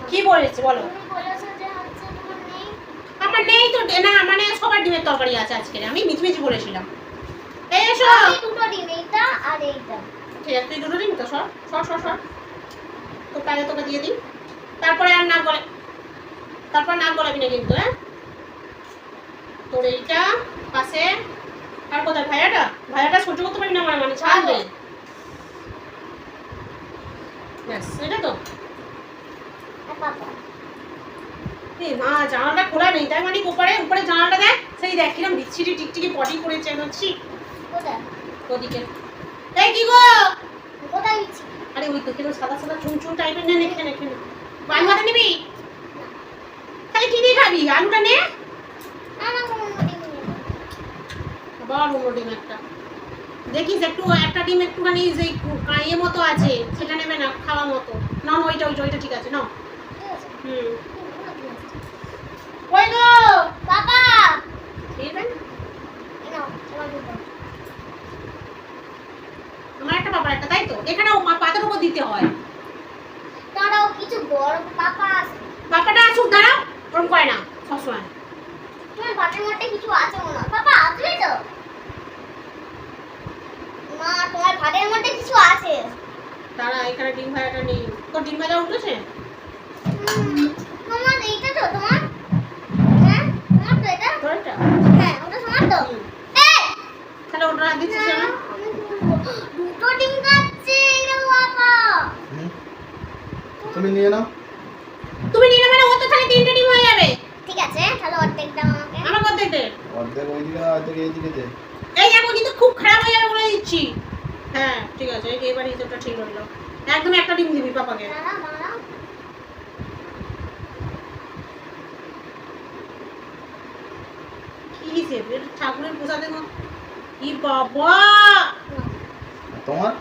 কি বলেছে বলো? তুমি বলেছো যে হচ্ছে তোমার নেই। আমার নেই তো, না মানে সবার ডিমের তরকারি আছে আজকে, আমি মিচমিচি বলেছিলাম। এসো আমি দুটো ডিম, এইটা আর এইটা। ঠিক আছে, তুই দুটো ডিম তো সর সর সর সর, তো তাহলে তোকে দিয়ে দিই। তারপরে আর নাক গলে, তারপর নাক গলাবি না কিন্তু, হ্যাঁ? তোর এইটা পাশে, আর কোথায় ভাইয়াটা? ভাইয়াটা সহ্য করতে পারি না মানে ছাড়বে। ব্যাস এটা তো। পাপা এই মা, জানালাটা খোলা নেই তাই মানে উপরে উপরে জানালাটা দেখ, সেই দেখ কিরম বিচ্ছিরি টিকটিকি পটি করেছে হচ্ছি কোথায়? ওদিকে। এই কি গো? কোথায় দিচ্ছি? আরে ওই তো কিরম সাদা সাদা চুন চুন টাইপের, নে এখানে এখানে। আলু ভাতে নিবি? তাহলে কি দিয়ে খাবি? আলুটা নে। আমার কোনো ডিম নেই। আবার অন্য ডিম একটা দেখিস, একটু একটা ডিম একটুখানি যে কাঁইয়ে মতো আছে সেটা নেবে না, খাওয়া মতো। না ওইটা ওইটা ওইটা ঠিক আছে, নাও। ঠিক আছে। হুম, ওই গো বাবা ঠিক আছে। এই নাও তোমার দুটো। আমার একটা বাবার একটা, তাই তো? এখানেও পাতার উপর দিতে হয়। দাঁড়াও, কিছু বড় পাপা আছে। বাবাটা আসুক, দাঁড়াও, ওরকম করে না সবসময়। তোমার বাটের মধ্যে কিছু আছে মনে হয়। পাপা আসলে তো মা, তোমার ভাতের মধ্যে কিছু আছে। দাঁড়া, এখানে ডিম ভাজাটা নেই। তোর ডিম ভাজা উঠেছে? তোমার এইটা তো তোমার, হ্যাঁ তোমার তো এটা। তোর এটা? হ্যাঁ ওটা তোমার তো। হুম। এই তাহলে ওটা দিচ্ছিস কেন? আমি দুটো ডিম খাচ্ছে এটা বাবা। তুমি নিয়ে নাও। তুমি নিয়ে নেবে না, ও তো তাহলে তিনটে ডিম হয়ে যাবে। ঠিক আছে, তাহলে অর্ধেক দাও আমাকে। আমার অর্ধেক দে। অর্ধেক ওইদিকে না, অর্ধেক এইদিকে দে। এই দেখো কিন্তু খুব খারাপ হয়ে যাবে বলে দিচ্ছি। হ্যাঁ ঠিক আছে, এবার হিসেবটা ঠিক হলো। একদম একটা ডিম দিবি পাপাকে। দাঁড়াও দাঁড়াও। কি হিসেব? এটা ঠাকুরের প্রসাদের মতো। ই বাবা, তোমার?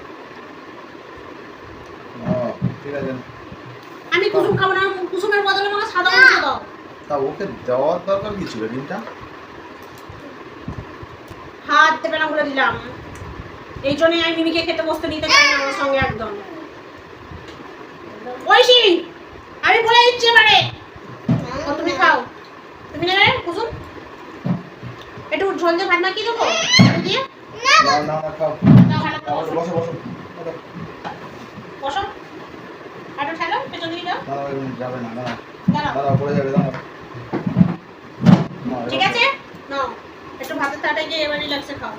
ও ঠিক আছে। আমি কুসুম খাবো না, কুসুমের বদলে আমাকে সাদা করে দাও। তা ওকে দেওয়ার দরকার কি ছিল ডিমটা? হাত দেবে না বলে দিলাম। এই জন্যই আমি মিমিকে খেতে বসতে নিতে চাই না আমার সঙ্গে একদম। ঐশী, আমি বলে দিচ্ছি এবারে, ও তুমি খাও। তুমি নেবে কুসুম? একটু ঝোল দিয়ে ভাত মাখিয়ে দেবো আলু দিয়ে? না না না না, খাও। দাও, ভালো করে বসো বসো। বসো বসো। বসো, আটু ঠেলো, পেছন দিকে যাও। না না, যাবে না, না দাঁড়াও, দাঁড়াও, পড়ে যাবে, দাঁড়াও। না, ঠিক আছে? নাও, একটু ভাতের থালায় গিয়ে এবার রিল্যাক্সে খাও।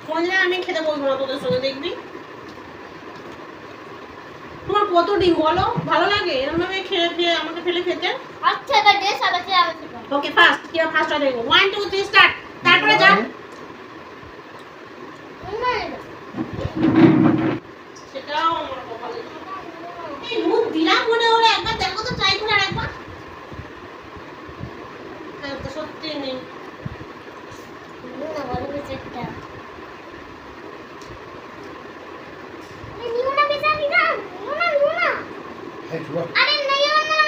বললে আমি খেতে বলবো না তোদের সঙ্গে, দেখবি? তোমার কত ডিম বলো? ভালো লাগে এরকম ভাবে খেয়ে খেয়ে আমাকে ফেলে খেতে? আচ্ছা এটা দে, সাদা খেয়ে আমি খেতে। ওকে ফার্স্ট, কি ফার্স্ট আর দেখবো 1 2 3 স্টার্ট, তারপরে যা। সেটাও আমার কপালে। এই মুখ দিলাম মনে হলো, একবার দেখো তো ট্রাই করে আরেকবার। হ্যাঁ তো সত্যি নেই। না বলো বেশ একটা। নিও না বেশা, নিও না, নিও না, নিও না। এই চুপ। আরে নিও না,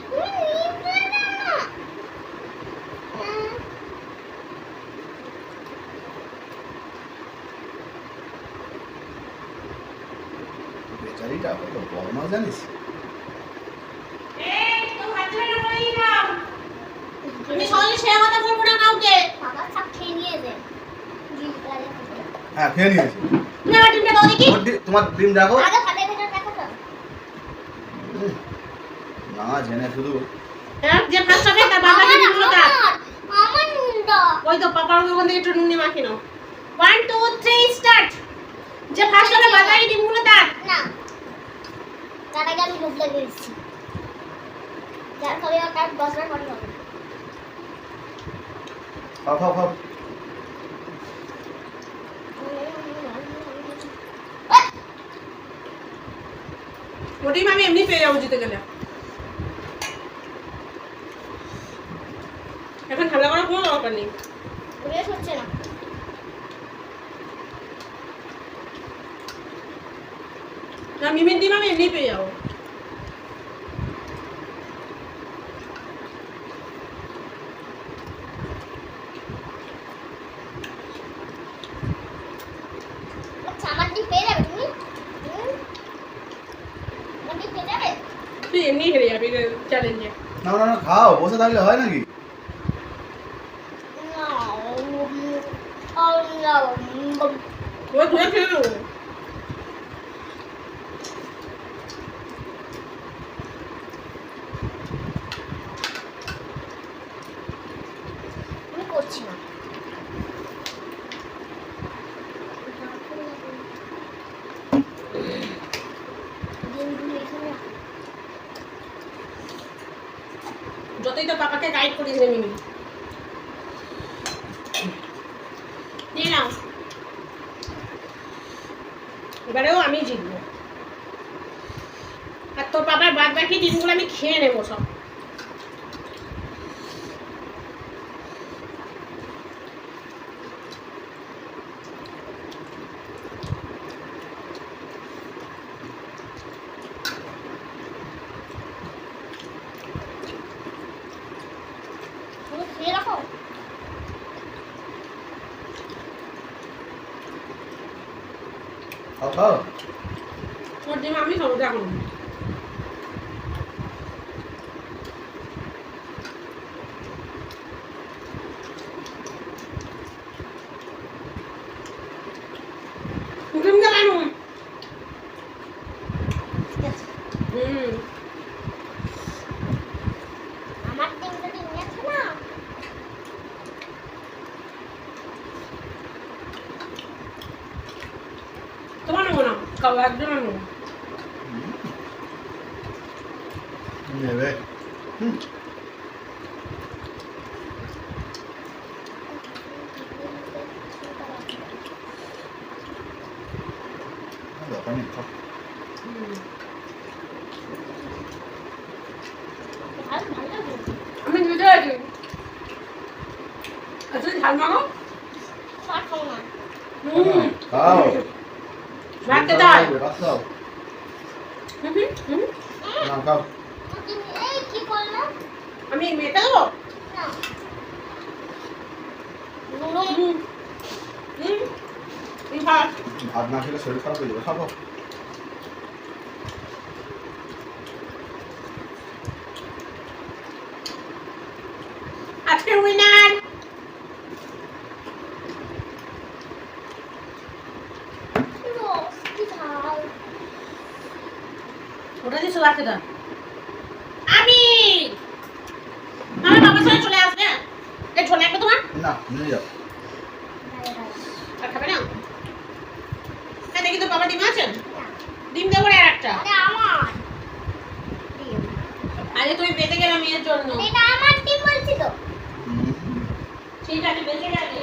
তুমি নিতে না। বেচারিটা কত বদমাশ জানিস? এই তো ভাত রান্না করেই নাও। আমি সহজে সে কথা বলবো না কাউকে। বাবা সব খেয়ে নিয়েছে। হ্যাঁ, খেয়ে নিয়েছি। তুমি আমার ডিমটা দাও দেখি। তোমার ডিম দেখো। আগে ফাটে ভেতর দেখো তো। না জেনে শুধু হ্যাঁ, যে ফার্স্ট হবে তার বাবাকে ডিমগুলো দাও। আমার নুনটা। ওই তো পাপার ওখান থেকে একটু নুন দিয়ে মাখিয়ে নাও। 1 2 3 স্টার্ট। যে ফার্স্ট হবে বাবাকে ডিমগুলো দাও। না, তার আগে আমি ডুব লাগিয়ে দিচ্ছি। যার ফলে ওটা 10 বার পরে হবে। খাও খাও খাও। ওটাই আমি এমনি পেয়ে যাবো জিতে গেলে। এখন ঠান্ডা করার কোনো দরকার নেই। ওরে হচ্ছে না। না মিমির ডিম আমি এমনি পেয়ে যাবো। চ্যালেঞ্জে। না না না খাও, বসে থাকলে হয় নাকি? ওই ধুয়ে খেয়ে নেবো। আমি করছি না। ডিমগুলো এখানে রাখো। যতই তো পাপাকে গাইড করিস রে মিমি। নিয়ে নাও। এবারেও আমি জিতবো। আর তোর বাবার বাদ বাকি ডিমগুলো আমি খেয়ে নেবো সব। তুমি খেয়ে রাখো। খাও খাও। তোর ডিম আমি খাবো এখন। ডিম গেলাম। ঠিক আছে। আমার ডিমটা ডিম আছে না। তোমার নেবো না, খাবো একদম নেবো। নেবে। হুম। দরকার নেই, খাও। ভালো ভালো লাগে। আমি দিতে আছি। আচ্ছা ঝাল মাখো। সব খাও না। খাও। ভাত খেতে হয়। ভাত খাও। না খাও। তুমি এই কি করলা? আমি মেটা দেবো। না। নুন ভাত। ভাত না খেলে শরীর খারাপ হয়ে যাবে, খাও খাও। আজকের উইনার রস কি ঝাল। ওটা দিয়ে সবার খেতে হয়। আমি আমার বাবার সাথে চলে আসবে। এই ঝোল লাগবে তোমার? না, নিয়ে যাও। আর খাবে না? হ্যাঁ দেখি তো বাবা ডিম আছে? না। ডিম দেবো আর একটা। এটা আমার ডিম। আরে তুমি বেঁচে গেলাম মেয়ের জন্য। এটা আমার ডিম বলছি তো। হুম। ঠিক আছে বেঁচে গেলে।